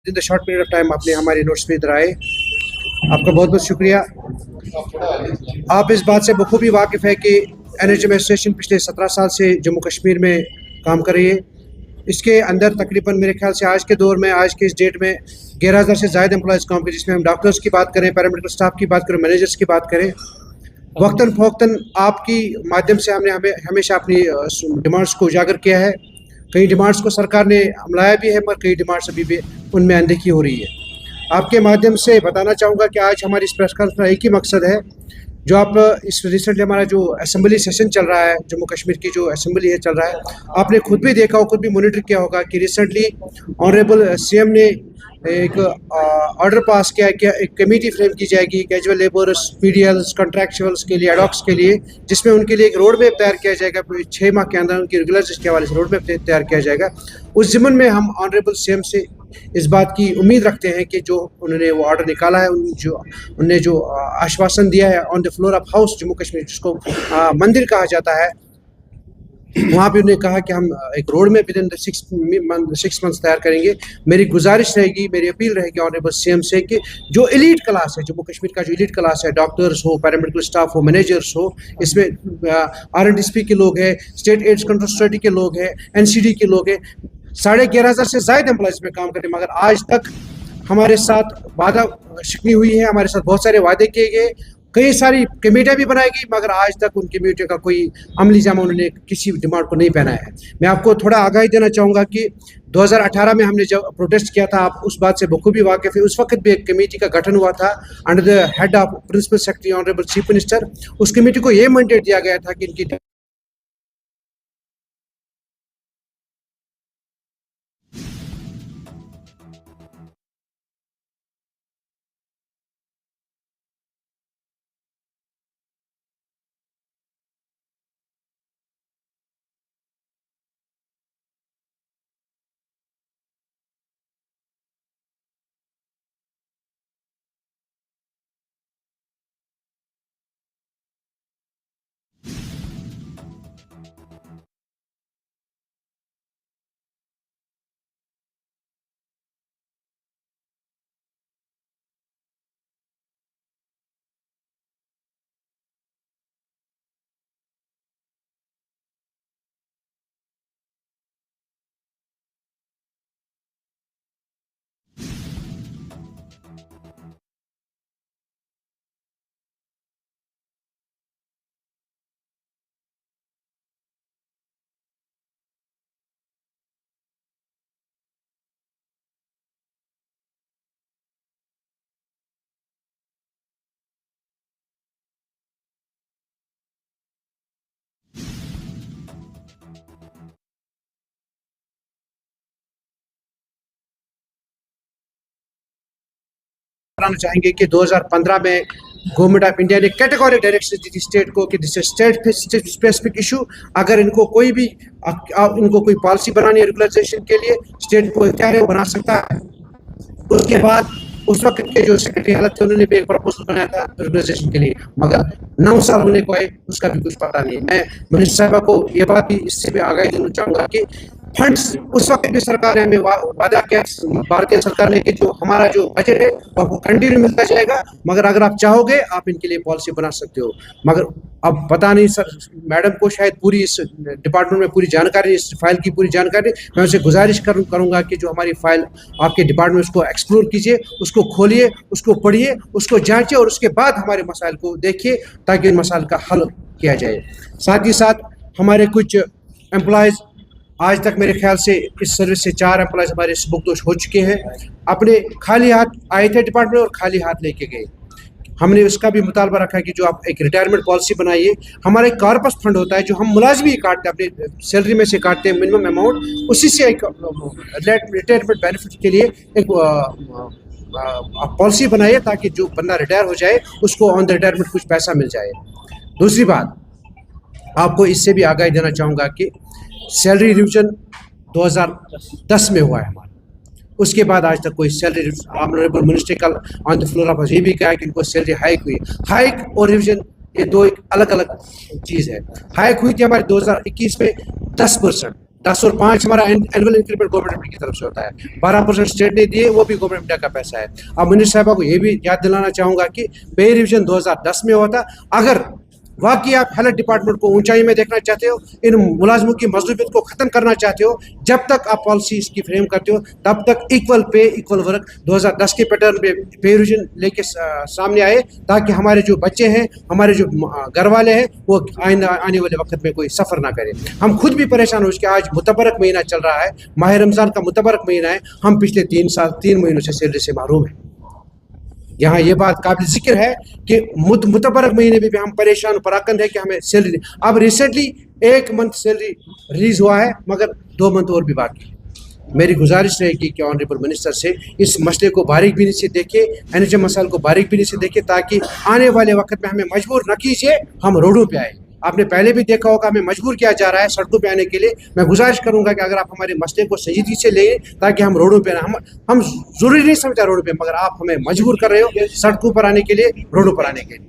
In the short period of time आपने हमारी notes पे इधर आए, आपका बहुत बहुत शुक्रिया। आप इस बात से बखूबी वाकिफ़ है कि एनर्जी एडमिनिस्ट्रेशन पिछले 17 साल से जम्मू कश्मीर में काम कर रही है। इसके अंदर तकरीबन मेरे ख्याल से आज के दौर में, आज के इस डेट में 11,000 से ज़्यादा एम्प्लॉयज़ काम करें, जिसमें हम डॉक्टर्स की बात करें, पैरामेडिकल स्टाफ की बात करें, मैनेजर्स की बात करें। वक्तन फ़ौक्तन आपकी माध्यम से हमने हमेशा अपनी डिमांड्स को उजागर किया है। कई डिमांड्स को सरकार ने हमलाया भी है, पर कई डिमांड्स अभी भी उनमें अनदेखी हो रही है। आपके माध्यम से बताना चाहूँगा कि आज हमारी इस प्रेस कॉन्फ्रेंस का एक ही मकसद है, जो आप इस रिसेंटली हमारा जो असेंबली सेशन चल रहा है, जम्मू कश्मीर की जो असेंबली है चल रहा है, आपने खुद भी देखा हो, खुद भी मॉनिटर किया होगा कि रिसेंटली ऑनरेबल सीएम ने एक ऑर्डर पास किया है कि एक कमेटी फ्रेम की जाएगी कैजुअल लेबर्स, पीडीएल्स, कॉन्ट्रैक्चुअल्स के लिए, एडॉक्स के लिए, जिसमें उनके लिए एक रोड मैप तैयार किया जाएगा। 6 माह के अंदर उनकी रेगुलर्स के हवाले से रोड मैप तैयार किया जाएगा। उस ज़िम्मन में हम ऑनरेबल सीएम से इस बात की उम्मीद रखते हैं कि जो उन्होंने वो ऑर्डर निकाला है, उन्होंने जो आश्वासन दिया है on the floor of house Jammu Kashmir, जिसको मंदिर कहा जाता है, वहाँ पे उन्होंने कहा कि हम एक रोड में विद इन 6 मंथ्स तैयार करेंगे। मेरी गुजारिश रहेगी, मेरी अपील रहेगी ऑनरेबल सीएम से कि जो एलीट क्लास है, जम्मू कश्मीर का जो एलीट क्लास है, डॉक्टर्स हो, पैरामेडिकल स्टाफ हो, मैनेजर्स हो, इसमें RNDSP के लोग हैं, स्टेट एड्स कंट्रोल सोसाइटी के लोग हैं, NCD के लोग हैं, 11,500 से ज़्यादा एम्प्लॉयज़ में काम करते हैं, मगर आज तक हमारे साथ वादा शिकनी हुई है, हमारे साथ बहुत सारे वादे किए गए, कई सारी कमेटियाँ भी बनाई गई, मगर आज तक उन कमेटियों का कोई अमली जामा उन्होंने किसी डिमांड को नहीं पहनाया है। मैं आपको थोड़ा आगाही देना चाहूँगा कि 2018 में हमने जब प्रोटेस्ट किया था, आप उस बात से बखूबी वाकिफ़ है, उस वक्त भी एक कमेटी का गठन हुआ था under the head of principal secretary honourable chief minister. उस कमेटी को ये मैंडेट दिया गया था कि इनकी बताना चाहेंगे कि 2015 में गवर्नमेंट ऑफ इंडिया ने कैटेगोरिक डायरेक्शन दी थी स्टेट को कि दिस स्टेट स्पेसिफिक इशू, अगर इनको कोई भी इनको कोई पॉलिसी बनानी है रेगुलराइजेशन के लिए, स्टेट को इख्तियार है वो बना सकता है। उसके बाद उस वक्त के जो सेक्रेटरी हालत थे, उन्होंने भी एक प्रपोजल बनाया था रेगुलराइजेशन के लिए, मगर 9 साल होने को आए, उसका भी कुछ पता नहीं। मैं मिनिस्टर साहबा को ये बात भी इससे भी आगाही देना चाहूँगा कि फंड्स उस वक्त भी सरकार ने हमें वादा किया, भारतीय सरकार ने, कि जो हमारा जो बजट है वो कंटिन्यू मिलता जाएगा, मगर अगर आप चाहोगे आप इनके लिए पॉलिसी बना सकते हो। मगर अब पता नहीं सर, मैडम को शायद पूरी इस डिपार्टमेंट में पूरी जानकारी, इस फाइल की पूरी जानकारी, मैं उनसे गुजारिश करूँगा कि जो हमारी फाइल आपके डिपार्टमेंट में, उसको एक्सप्लोर कीजिए, उसको खोलिए, उसको पढ़िए, उसको जांचिए और उसके बाद हमारे मसाइल को देखिए, ताकि इन मसाइल का हल किया जाए। साथ ही साथ हमारे कुछ एम्प्लॉयज़ आज तक मेरे ख्याल से इस सर्विस से 4 एम्प्लॉयज़ हमारे सबकदोश हो चुके हैं, अपने खाली हाथ आए थे डिपार्टमेंट और खाली हाथ लेके गए। हमने उसका भी मुतालबा रखा है कि जो आप एक रिटायरमेंट पॉलिसी बनाइए। हमारा एक कॉर्पस फंड होता है जो हम मुलाजमी काटते हैं, अपने सैलरी में से काटते हैं मिनिमम अमाउंट, उसी से एक रिटायरमेंट बेनिफिट के लिए एक आप पॉलिसी बनाइए, ताकि जो बंदा रिटायर हो जाए उसको ऑन द रिटायरमेंट कुछ पैसा मिल जाए। दूसरी बात, आपको इससे भी आगाही देना चाहूँगा कि सैलरी रिविजन 2010 में हुआ है हमारा, उसके बाद आज तक कोई सैलरी, ऑनरेबल मिनिस्टर कल ऑन द फ्लोर ऑफ ये भी कहा कि इनको सैलरी हाइक हुई। हाइक और रिविजन ये दो एक अलग अलग चीज़ है। हाइक हुई थी हमारे 2021 में 10%, 10 और 5 हमारा एनुअल इंक्रीमेंट गवर्नमेंट की तरफ से होता है, 12% स्टेट ने दिए, वो भी गवर्नमेंट का पैसा है। अब मिनिस्टर साहबा को ये भी याद दिलाना चाहूँगा कि पे रिविजन 2010 में होता। अगर वाकई आप हेल्थ डिपार्टमेंट को ऊंचाई में देखना चाहते हो, इन मुलाजमों की मजदूरियत को ख़त्म करना चाहते हो, जब तक आप पॉलिसी इसकी फ्रेम करते हो तब तक इक्वल पे इक्वल वर्क 2010 के पैटर्न पे पे रिविजन लेके सामने आए, ताकि हमारे जो बच्चे हैं, हमारे जो घर वाले हैं, वो आने वाले वक्त में कोई सफ़र ना करें। हम खुद भी परेशान हो उसके, आज मुतबरक महीना चल रहा है, माह रमज़ान का मुतबरक महीना है, हम पिछले 3 महीनों से सैलरी से महरूम हैं। यहाँ ये बात काबिल जिक्र है कि मुतबरक महीने में भी हम परेशान पराकंद है कि हमें सैलरी, अब रिसेंटली 1 मंथ सैलरी रिलीज हुआ है, मगर 2 मंथ और भी बाकी है। मेरी गुजारिश रहेगी कि ऑनरेबल मिनिस्टर से इस मसले को बारीक बीनी से देखे, एनएचएम मसाइल को बारीक बीनी से देखे, ताकि आने वाले वक्त में हमें मजबूर न कीजिए हम रोडों पे आए। आपने पहले भी देखा होगा हमें मजबूर किया जा रहा है सड़कों पे आने के लिए। मैं गुजारिश करूंगा कि अगर आप हमारे मसले को संजीदगी से लें, ताकि हम रोडों पे हम जरूरी नहीं समझता रोडों पे, मगर आप हमें मजबूर कर रहे हो सड़कों पर आने के लिए, रोडों पर आने के लिए।